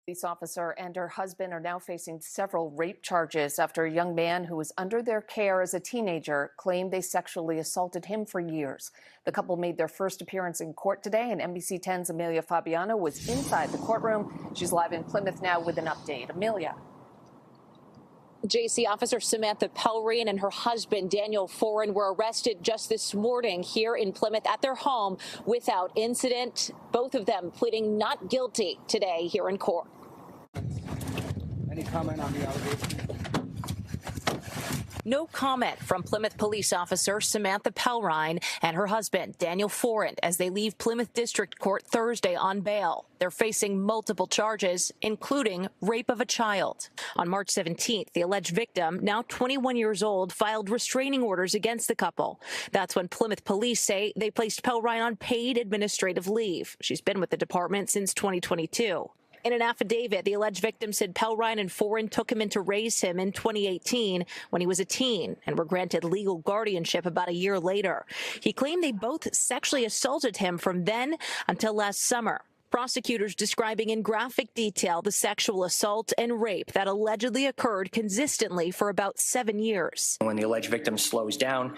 Police officer and her husband are now facing several rape charges after a young man who was under their care as a teenager claimed they sexually assaulted him for years. The couple made their first appearance in court today, and NBC 10's Amelia Fabiano was inside the courtroom. She's live in Plymouth now with an update. Amelia. JC, Officer Samantha Pelrine and her husband, Daniel Foran, were arrested just this morning here in Plymouth at their home without incident. Both of them pleading not guilty today here in court. Any comment on the allegation? No comment from Plymouth police officer Samantha Pelrine and her husband, Daniel Foran, as they leave Plymouth District Court Thursday on bail. They're facing multiple charges, including rape of a child. On March 17th, the alleged victim, now 21 years old, filed restraining orders against the couple. That's when Plymouth police say they placed Pelrine on paid administrative leave. She's been with the department since 2022. In an affidavit, the alleged victim said Pelrine and Foran took him in to raise him in 2018 when he was a teen and were granted legal guardianship about a year later. He claimed they both sexually assaulted him from then until last summer. Prosecutors describing in graphic detail the sexual assault and rape that allegedly occurred consistently for about 7 years. When the alleged victim slows down,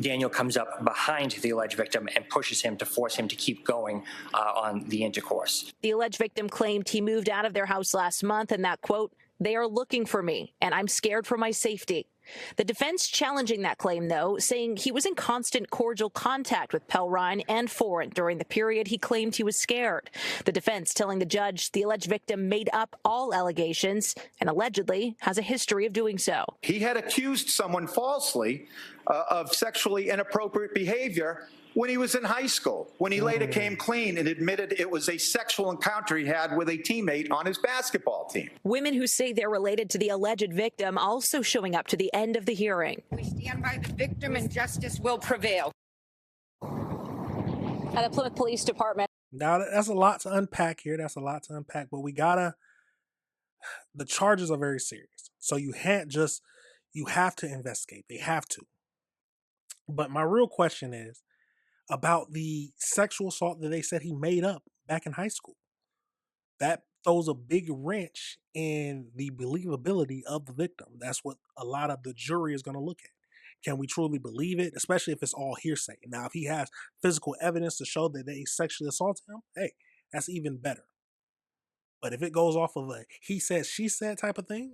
Daniel comes up behind the alleged victim and pushes him to force him to keep going on the intercourse. The alleged victim claimed he moved out of their house last month and that, quote, "They are looking for me and I'm scared for my safety." The defense challenging that claim, though, saying he was in constant cordial contact with Pelrine and Foran during the period he claimed he was scared. The defense telling the judge the alleged victim made up all allegations and allegedly has a history of doing so. He had accused someone falsely of sexually inappropriate behavior when he was in high school, when he later came clean and admitted it was a sexual encounter he had with a teammate on his basketball team. Women who say they're related to the alleged victim also showing up to the end of the hearing. We stand by the victim and justice will prevail. At the Plymouth Police Department. Now, that's a lot to unpack here. That's a lot to unpack, but the charges are very serious. So you have to investigate. They have to. But my real question is about the sexual assault that they said he made up back in high school. That throws a big wrench in the believability of the victim. That's what a lot of the jury is going to look at. Can we truly believe it? Especially if it's all hearsay. Now, if he has physical evidence to show that they sexually assaulted him, hey, that's even better. But if it goes off of a he said, she said type of thing,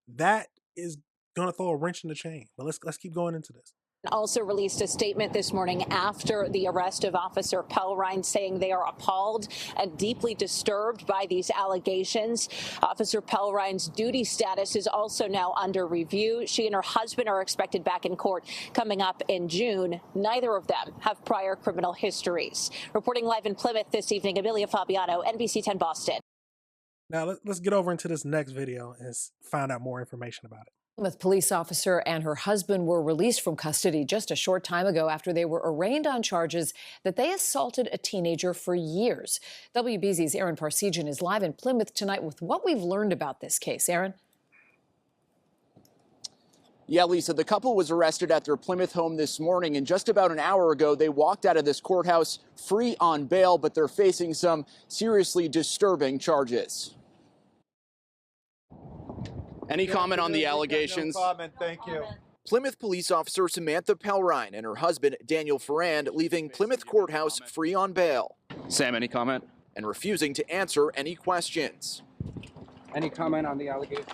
that is going to throw a wrench in the chain. But let's keep going into this. Also released a statement this morning after the arrest of Officer Pelrine, saying they are appalled and deeply disturbed by these allegations. Officer Pelrine's duty status is also now under review. She and her husband are expected back in court coming up in June. Neither of them have prior criminal histories. Reporting live in Plymouth this evening, Amelia Fabiano, NBC 10 Boston. Now let's get over into this next video and find out more information about it. Plymouth police officer and her husband were released from custody just a short time ago after they were arraigned on charges that they assaulted a teenager for years. WBZ's Aaron Parsegian is live in Plymouth tonight with what we've learned about this case. Aaron? Yeah, Lisa, the couple was arrested at their Plymouth home this morning, and just about an hour ago, they walked out of this courthouse free on bail, but they're facing some seriously disturbing charges. Any comment on the allegations? No comment, thank you. Plymouth police officer Samantha Pelrine and her husband Daniel Foran leaving Plymouth courthouse free on bail. Sam, any comment? And refusing to answer any questions. Any comment on the allegations?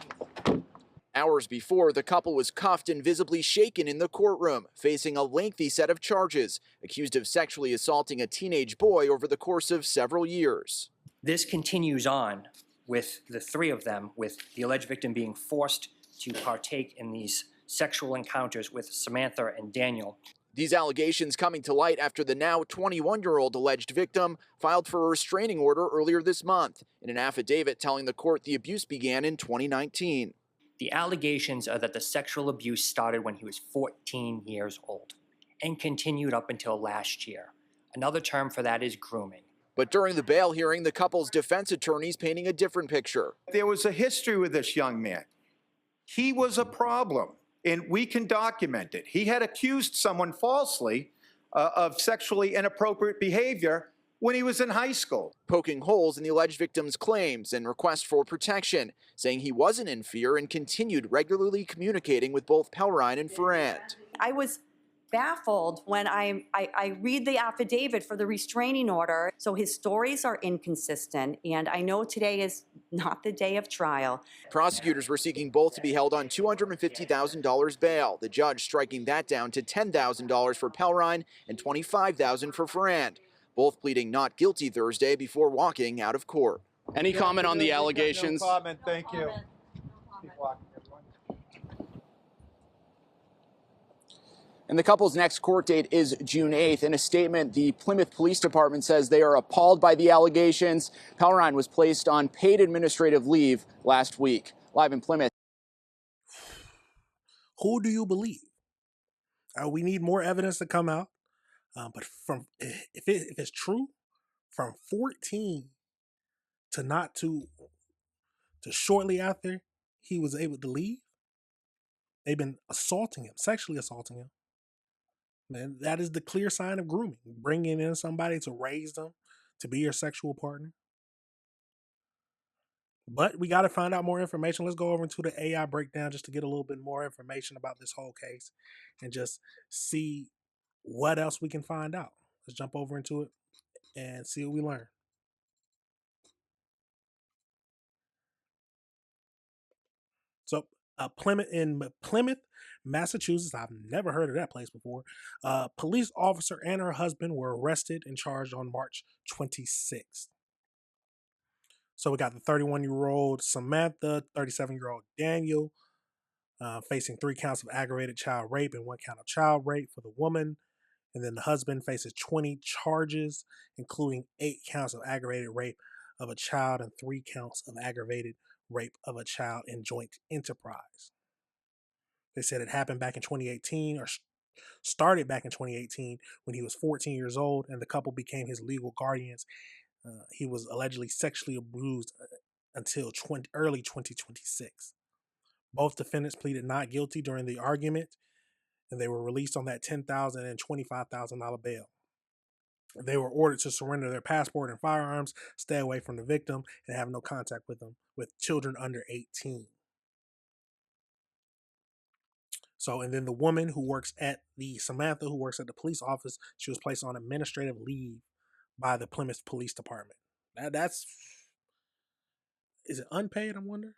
Hours before, the couple was cuffed and visibly shaken in the courtroom, facing a lengthy set of charges, accused of sexually assaulting a teenage boy over the course of several years. This continues on with the three of them, with the alleged victim being forced to partake in these sexual encounters with Samantha and Daniel. These allegations coming to light after the now 21-year-old alleged victim filed for a restraining order earlier this month in an affidavit telling the court the abuse began in 2019. The allegations are that the sexual abuse started when he was 14 years old and continued up until last year. Another term for that is grooming. But during the bail hearing, the couple's defense attorneys painting a different picture. There was a history with this young man. He was a problem, and we can document it. He had accused someone falsely of sexually inappropriate behavior when he was in high school. Poking holes in the alleged victim's claims and request for protection, saying he wasn't in fear and continued regularly communicating with both Pellrine and Ferrand. I was baffled when I read the affidavit for the restraining order. So his stories are inconsistent, and I know today is not the day of trial. Prosecutors were seeking both to be held on $250,000 bail, the judge striking that down to $10,000 for Pellrine and $25,000 for Ferrand, both pleading not guilty Thursday before walking out of court. Any comment on the allegations? No comment, thank you. Keep walking, everyone. And the couple's next court date is June 8th. In a statement, the Plymouth Police Department says they are appalled by the allegations. Pellrine was placed on paid administrative leave last week. Live in Plymouth. Who do you believe? We need more evidence to come out. But if it's true, from 14 to shortly after he was able to leave, they've been assaulting him, sexually assaulting him. Man, that is the clear sign of grooming. Bringing in somebody to raise them, to be your sexual partner. But we got to find out more information. Let's go over into the AI breakdown just to get a little bit more information about this whole case and just see what else we can find out. Let's jump over into it and see what we learn. So Plymouth, Massachusetts, I've never heard of that place before. Police officer and her husband were arrested and charged on March 26th. So we got the 31-year-old Samantha, 37-year-old Daniel, facing 3 counts of aggravated child rape and 1 count of child rape for the woman. And then the husband faces 20 charges, including 8 counts of aggravated rape of a child and 3 counts of aggravated rape of a child in joint enterprise. They said it happened back in 2018, or started back in 2018 when he was 14 years old, and the couple became his legal guardians. He was allegedly sexually abused until early 2026. Both defendants pleaded not guilty during the argument, and they were released on that $10,000 and $25,000 bail. They were ordered to surrender their passport and firearms, stay away from the victim, and have no contact with them, with children under 18. So, and then the woman who works at Samantha, who works at the police office, she was placed on administrative leave by the Plymouth Police Department. Is it unpaid, I wonder?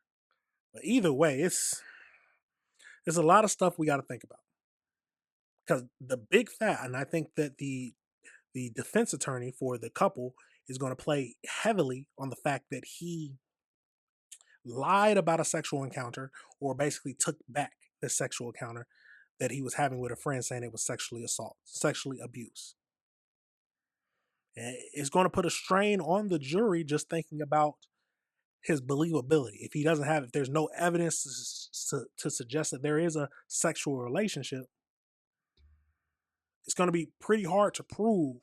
But either way, it's a lot of stuff we got to think about. Because the big fact, and I think that the defense attorney for the couple is going to play heavily on the fact that he lied about a sexual encounter, or basically took back the sexual encounter that he was having with a friend, saying it was sexually abuse. And it's going to put a strain on the jury just thinking about his believability. If there's no evidence to suggest that there is a sexual relationship, it's going to be pretty hard to prove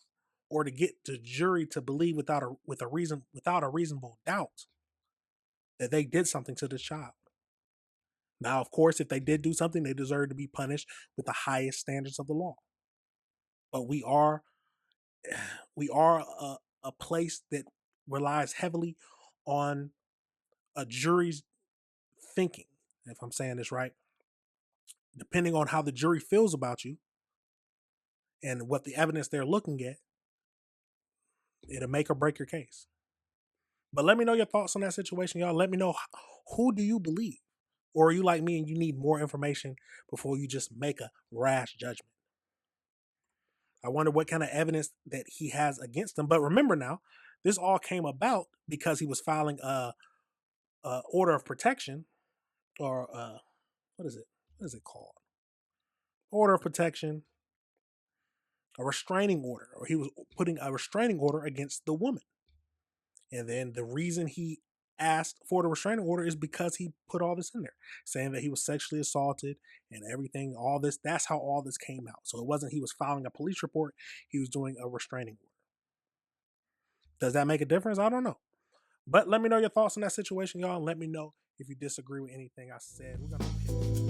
or to get the jury to believe without a reasonable doubt that they did something to this child. Now, of course, if they did do something, they deserve to be punished with the highest standards of the law. But we are a place that relies heavily on a jury's thinking, if I'm saying this right. Depending on how the jury feels about you and what the evidence they're looking at, it'll make or break your case. But let me know your thoughts on that situation, y'all. Let me know, who do you believe? Or are you like me and you need more information before you just make a rash judgment? I wonder what kind of evidence that he has against him. But remember now, this all came about because he was filing a order of protection, or what is it called? Order of protection, a restraining order, or he was putting a restraining order against the woman. And then the reason he asked for the restraining order is because he put all this in there, saying that he was sexually assaulted and everything, all this. That's how all this came out. So it wasn't he was filing a police report, he was doing a restraining order. Does that make a difference? I don't know. But let me know your thoughts on that situation, y'all. And let me know if you disagree with anything I said. We're gonna